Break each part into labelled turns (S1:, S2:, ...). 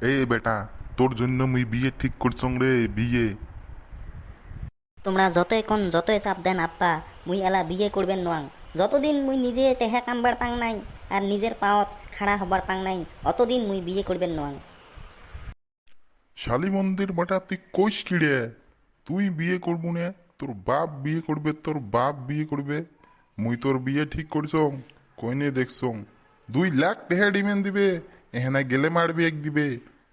S1: এ বেটা, তোর জন্য মুই বিয়ে ঠিক করছং রে, বিয়ে।
S2: তোমরা যতই কোন যতই চাপ দেন আপ্পা, মুই এলা বিয়ে করবেন নোয়াং। যতদিন মুই নিজে টেহা কামবার পাং নাই আর নিজের পাওত খাড়া হবার পাং নাই, অতদিন মুই বিয়ে করবেন নোয়াং।
S1: শালি মন্দির বেটা, তুই কইস কি রে? তুই বিয়ে করবো না? তোর বাপ বিয়ে করবে, তোর বাপ বিয়ে করবে। মুই তোর বিয়ে ঠিক করছং, কইনে দেখছং। 2 লাখ টেহা ডিমেন্ড দিবে, এখানে গেলে মারবি এক দিবে।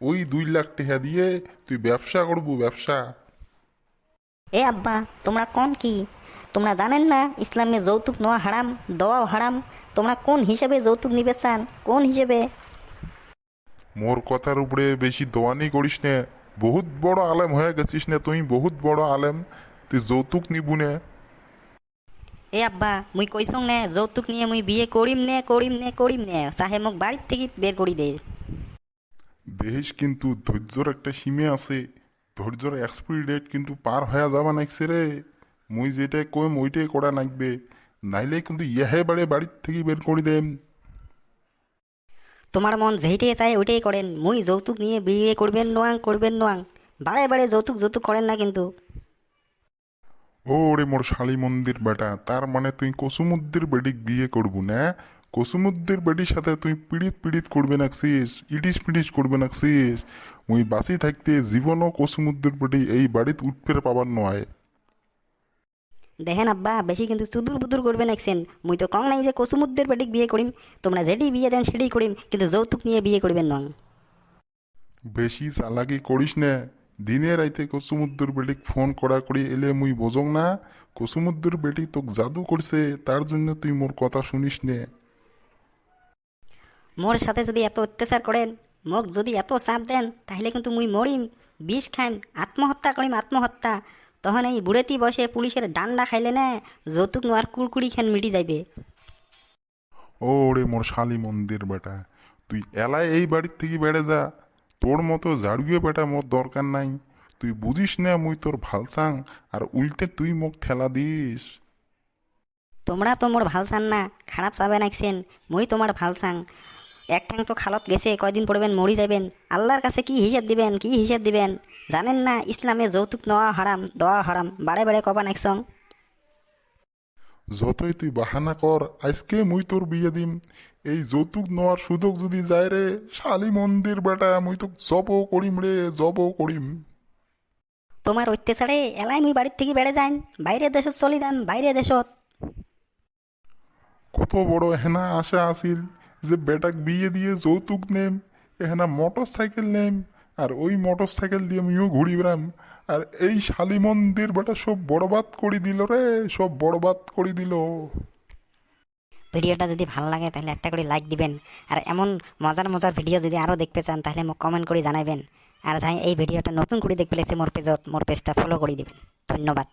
S1: ওই 2 লাখ টেহা দিয়ে তুই ব্যবসা করবো, ব্যবসা।
S2: এ আব্বা, তোমরা কোন কি? তোমরা জানেন না ইসলামে যৌতুক নেওয়া হারাম, দেওয়াও হারাম? তোমরা কোন হিসেবে যৌতুক নিবে চান, কোন হিসেবে?
S1: মোর কথার উপরে বেশি দোয়ানি করিস নে। বহুত বড় আলেম হয়ে গেছিস না তুই, বহুত বড় আলেম। তুই যৌতুক নিবু না?
S2: এ আব্বা, মুই কইসং নে যৌতুক নিয়ে মুই বিয়ে করিম নে, করিম নে, করিম নে, চাহে মোক বাড়ির থেকে বের করি দে।
S1: দেখিস কিন্তু ধৈর্যর একটা সীমে আছে। ধৈর্যর এক্সপায়ারি ডেট কিন্তু পার হয়ে যাবা নাকছে রে। মুই যেটা কইম ওইটাই করা নাকবে, নাইলে কিন্তু ইহে বাড়ে বাড়ির থেকে বের করে দেম।
S2: তোমার মন যেইটাই চায় ওইটাই করেন, মুই যৌতুক নিয়ে বিয়ে করবেন নোয়াং, করবেন নোয়াং। বারে বারে যৌতুক যৌতুক করেন না কিন্তু।
S1: ও রে মোর শালি মন্দির বেটা, তার মানে তুই কসুমুদ্দির বেডিক বিয়ে করবু না? কসুমুদ্দির বেডির সাথে তুই পীড়িত পীড়িত করবে নাকছিস, ইটিস পিটিস করবে নাকছিস। মুই বাঁচি থাকতে জীবনও কসুমুদ্দির বেডি এই বাড়িতে উঠফের পাবার নয়।
S2: দেখেন আব্বা, বেশি কিন্তু চুদুর বুদুর করবে নাকছেন। মুই তো কং নাই যে কসুমুদ্দের বেটিক বিয়ে করিম। তোমরা যেটি বিয়ে দেন সেটাই করিম, কিন্তু যৌতুক নিয়ে বিয়ে করবেন নং।
S1: বেশি চালাকি করিস না। দিনে রাইতে কসুমুদ্দুর বেটিক ফোন করা করি এলে মুই বোঝং না? কসুমুদ্দুর বেটি তোক জাদু করছে, তার জন্য তুই মোর কথা শুনিস নে।
S2: মোর সাথে যদি এত অত্যাচার করেন, মোক যদি এত চাপ দেন, তাহলে কিন্তু মুই মরিম, বিষ খাইম, আত্মহত্যা করিম, আত্মহত্যা। তখন এই বুড়েতি বসে পুলিশের ডান্ডা খাইলে না, যৌতুক নোয়ার কুড়কুড়ি খান মিটি যাইবে।
S1: ও রে মোর শালি মন্দির বেটা, তুই এলায় এই বাড়ির থেকে বেড়ে যা। তোর মতো জাড়ুয়ে বেটা মোর দরকার নাই। তুই বুঝিস না মুই তোর ভালসাং, আর উল্টে তুই মোক ঠেলা দিস।
S2: তোমরা তো মোর ভাল চান না, খারাপ চাবে নাকছেন। মুই তোমার ভাল চাং। এক ঠ্যাং তো খালত গেছে, কয়দিন পড়বেন মরি যাবেন। আল্লাহর কাছে কি হিসেব দিবেন, কি হিসেব দিবেন? জানেন না ইসলামে যৌতুক নেওয়া হারাম, দেওয়া হারাম? বারে বারে কবা নাকছং।
S1: যতই তুই বাহানা কর, আজকে মুই তোর বিয়ে দিম। এই যৌতুক নেওয়ার সুযোগ যদি যায় রে, শালি মন্দির বেটা, মুই তোক জব করিম রে, জব করিম।
S2: তোমার অত্যাচারে এলাই মুই বাড়ির থেকে বেড়ে যাইন, বাইরে দেশত চলি যান, বাইরে দেশত।
S1: কত বড় হেনা আশা আসিল যে বেটাক বিয়ে দিয়ে যৌতুক নেম, এহেনা মোটর সাইকেল নেম, আর ওই মোটর সাইকেল দিয়ে আমিও ঘুরি বেড়াম। আর এই শালি মন্দির বেটা সব বরবাদ করে দিল রে, সব বরবাদ করে দিল।
S2: ভিডিওটা যদি ভালো লাগে তাহলে একটা করে লাইক দিবেন। আর এমন মজার মজার ভিডিও যদি আরও দেখতে চান তাহলে মোক কমেন্ট করে জানাবেন। আর যাই এই ভিডিওটা নতুন করে দেখতে পেলেছে মোর পেজত, মোর পেজটা ফলো করে দিবেন। ধন্যবাদ।